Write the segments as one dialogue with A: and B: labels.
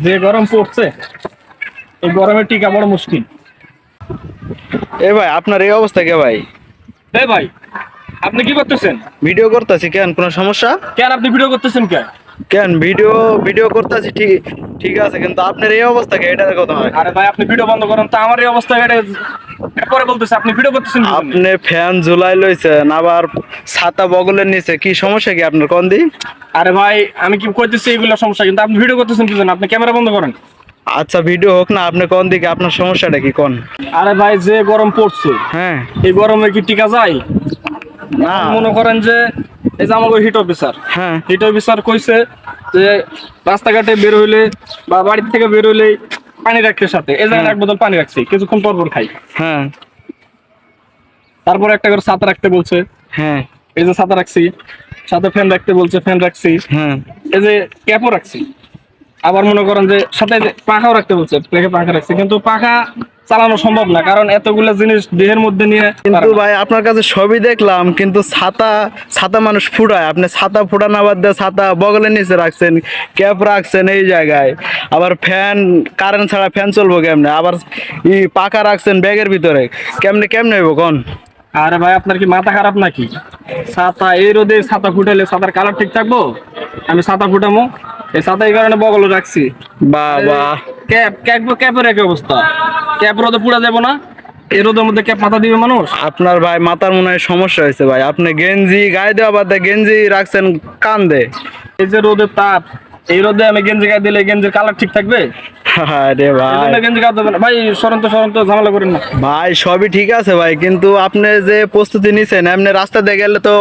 A: যে গরম পড়ছে, এই গরমে টিকা বড় মুশকিল।
B: এ ভাই আপনার এই অবস্থা কে ভাই?
A: এই ভাই, আপনি কি করতেছেন?
B: ভিডিও করতেছি, কেন কোনো সমস্যা?
A: কেন আপনি ভিডিও করতেছেন কেন?
B: কেন ভিডিও ভিডিও করতেছি, ঠিক ঠিক আছে, কিন্তু আপনার এই অবস্থা কে, এটা কথা হয়?
A: আরে ভাই, আপনি ভিডিও বন্ধ করেন তো, আমার এই অবস্থা এটা পরে বলতেছে আপনি ভিডিও করতেছেন কি জন্য?
B: আপনি ফ্যান ঝুলাই লইছেন, আবার ছাতা বগলের নিচে, কি সমস্যা কি আপনার কোন দি?
A: আরে ভাই, আমি কি করতেছি এগুলো সমস্যা, কিন্তু আপনি ভিডিও করতেছেন কি জন্য? আপনি ক্যামেরা বন্ধ করেন।
B: আচ্ছা ভিডিও হোক না, আপনি কোন দিকে, আপনার সমস্যাটা কি কোন?
A: আরে ভাই, যে গরম পড়ছে,
B: হ্যাঁ।
A: এই গরমে কি টিকা যায়?
B: না।
A: মনে করেন যে এই যে আমাকে হিট অফিসার,
B: হ্যাঁ।
A: হিট অফিসার কইছে যে রাস্তাঘাটে বের হইলে বা বাড়ি থেকে বের হইলে পানি রাখতে, সাথে এই জায়গায় 1 বোতল পানি রাখছি, কিছুক্ষণ পর পর খাই।
B: হ্যাঁ।
A: তারপর একটা করে ছাতা রাখতে বলছে,
B: হ্যাঁ।
A: এই যে ছাতা রাখছি, সাথে ফ্যান রাখতে বলছে, ফ্যান রাখছি।
B: হ্যাঁ।
A: এই যে ক্যাপও রাখছি। আবার মনে করেন যে সাথে যে পাখাও রাখতে বলছে, পাখা রাখছি, কিন্তু পাখা চালানো সম্ভব না, কারণ এতগুলো জিনিস দেহের মধ্যে নিয়ে।
B: কিন্তু ভাই আপনার কাছে সবই দেখলাম, কিন্তু ছাতা ছাতা মানুষ ফুটায়, আপনি ছাতা ফুটানো বাদ দিয়ে ছাতা বগলের নিচে রাখছেন, ক্যাপ রাখছেন এই জায়গায়, আবার ফ্যান, কারেন্ট ছাড়া ফ্যান চলবো কেমনে, আবার পাখা রাখছেন ব্যাগের ভিতরে, কেমনে কেমনে হইব কোন?
A: আরে ভাই, আপনার কি মাথা খারাপ নাকি? ছাতা এই রোদে ছাতা ফুটাইলে ছাতার কালার ঠিক থাকবো? আমি ছাতা ফুটামো, এই ছাতা এই কারণে বগল রাখছি।
B: বাবা।
A: ক্যাপের একই অবস্থা, ক্যাপ রোদে পুড়া যাবো না, এই রোদের মধ্যে ক্যাপ মাথা দিবে মানুষ?
B: আপনার ভাই মাথার মনে হয় সমস্যা হয়েছে ভাই, আপনি গেঞ্জি গায়ে দেওয়া বাদ দিয়ে গেঞ্জি রাখছেন কান্দে।
A: এই যে রোদের তাপ, এই রোদে আমি গেঞ্জি গায়ে দিলে গেঞ্জির কালার ঠিক থাকবে?
B: আরে ভাই।
A: গেঞ্জি গায়ে দেবে না ভাই, সরন্ত ঝামেলা করেন না
B: ভাই সবই ঠিক আছে ভাই, কিন্তু আপনি যে প্রস্তুতি নিছেন, এমনি রাস্তা দিয়ে গেলে তো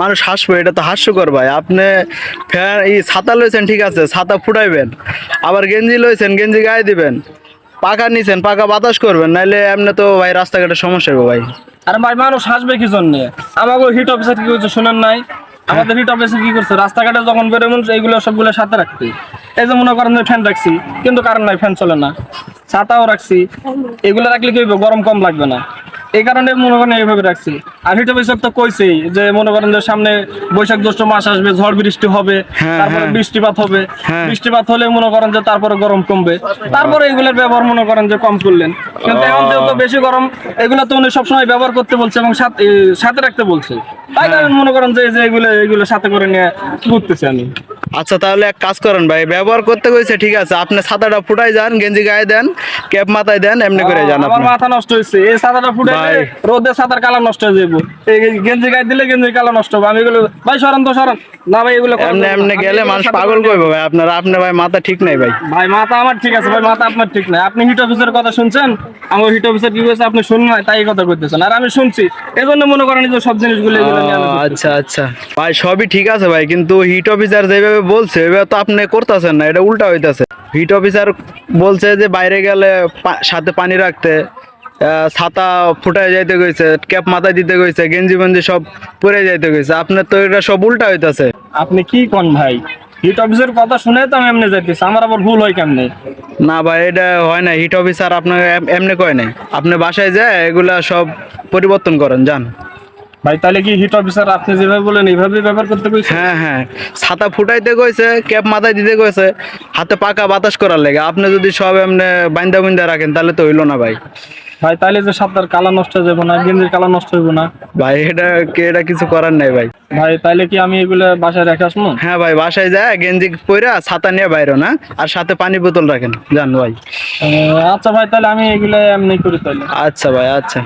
B: মানুষ হাসবে, এটা তো হাস্যকর ভাই। আপনি ফ্যান ছাতা লইছেন, ঠিক আছে, ছাতা ফুটাইবেন, আবার গেঞ্জি লইছেন, গেঞ্জি গায়ে দিবেন, পাখা নিছেন, পাখা বাতাস করবেন, নাইলে এমনি তো ভাই রাস্তাঘাটে সমস্যা হবে ভাই।
A: আরে ভাই, মানুষ হাসবে কি জন্য? আমাকে হিট অফিসার কি করছে শোনেন নাই? আমাদের হিট অফিসার কি করছে, রাস্তাঘাটে যখন বেরোবেন এইগুলো সবগুলো সাথে রাখতে। এই যে মনে করেন যে ফ্যান রাখছি, কিন্তু কারেন্ট নাই, ফ্যান চলে না, ছাতাও রাখছি, এগুলো রাখলে কি হইবে, গরম কম লাগবে না, এই কারণে মনে করেন এইভাবে রাখছি। আর হিট অফিসার তো কইছেই যে মনে করেন যে সামনে বৈশাখ জ্যৈষ্ঠ মাস আসবে, ঝড় বৃষ্টি হবে,
B: হ্যাঁ,
A: তারপরে
B: হ্যাঁ।
A: বৃষ্টিপাত হবে,
B: হ্যাঁ।
A: বৃষ্টিপাত হলে মনে করেন যে তারপরে গরম কমবে, তারপরে এগুলোর ব্যবহার মনে করেন যে কম করলেন। কিন্তু এখন যেহেতু বেশি গরম, এগুলো তো উনি সবসময় ব্যবহার করতে বলছে এবং সাথে রাখতে বলছে, তাই কারণ মনে করেন যে এগুলো সাথে করে নিয়ে ঘুরতেছি আমি।
B: আচ্ছা তাহলে এক কাজ করেন ভাই, ব্যবহার করতে কইছে ঠিক আছে, আপনি ছাতাটা ফুটাই যান, গেঞ্জি গায়ে দেন, ক্যাপ মাথায় দেন, এমনি করে যান।
A: আমার
B: আপনি
A: মাথা নষ্ট হয়েছে, এই ছাতাটা ফুটাইলে
B: ভাই।
A: রোদে ছাতার কালার নষ্ট হয়ে যাবো, এই গেঞ্জি গায়ে দিলে গেঞ্জির কালার নষ্ট হবে। আমি এগুলো ভাই সরান তো সরান না ভাই, এগুলো করা
B: এমনি
A: যাবে না।
B: এমনি
A: আমি
B: গেলে
A: এগুলো
B: মানুষ
A: সাথে
B: পাগল
A: করে
B: করবে ভাই, আপনার ভাই মাথা ঠিক নাই ভাই।
A: ভাই মাথা আমার ঠিক আছে ভাই, মাথা আপনার ঠিক নাই। আপনি হিট অফিসের কথা শুনছেন, আমার হিট অফিসার কি বলছে আপনি শুনুন না, তাই এই কথা করতেছেন, আর আমি শুনছি, এই জন্য মনে করেন যে সব জিনিসগুলো এগুলো নিয়ে আমি করতেছি।
B: আচ্ছা আচ্ছা ভাই, সবই ঠিক আছে ভাই, কিন্তু হিট অফিসার যেভাবে বলছে এভাবে তো আপনি করতেছেন না, এটা উল্টা হইতাছে। হিট অফিসার বলছে যে বাইরে গেলে সাথে পানি রাখতে, ছাতা ফুটায় যাইতে গেছে, ক্যাপ মাথায় দিতে গেছে, গেঞ্জি মেঞ্জি সব পরে যাইতে গেছে, আপনার তো এটা সব উল্টা হইতাছে।
A: আপনি কি কোন ভাই, হিট অফিসের কথা শুনে তো আমি এমনি যাইতেছি, আমার আবার ভুল হয় কেমনে?
B: না ভাই এটা হয় না, হিট অফিসার আপনার এমনি কয় নাই, আপনি বাসায় যায় এগুলা সব পরিবর্তন করেন যান।
A: ভাই তাহলে কি হিট অফিসার আপনি যেভাবে বলেন এইভাবে ব্যবহার করতে কইছে?
B: হ্যাঁ হ্যাঁ, ছাতা ফুটাইতে কইছে, ক্যাপ মাথায় দিতে কইছে, হাতে পাকা বাতাস করার লেগে। আপনি যদি সব এমনি বাইন্দা বুন্দা রাখেন তাহলে তো হইলো না ভাই।
A: ভাই তাহলে যে সাতটার কালার নষ্ট হয়ে যাবো না, গেঞ্জির কালার নষ্ট হইব না?
B: ভাই এটা কিছু করার নাই ভাই।
A: ভাই তাহলে কি আমি এগুলো বাসায় রেখে আসবো?
B: হ্যাঁ ভাই, বাসায় যায় গেঞ্জি পইরা ছাতা নিয়ে বাইরো না, আর সাথে পানি বোতল রাখেন যান ভাই।
A: আচ্ছা ভাই, তাহলে আমি এগুলো এমনি করি তাহলে।
B: আচ্ছা ভাই, আচ্ছা।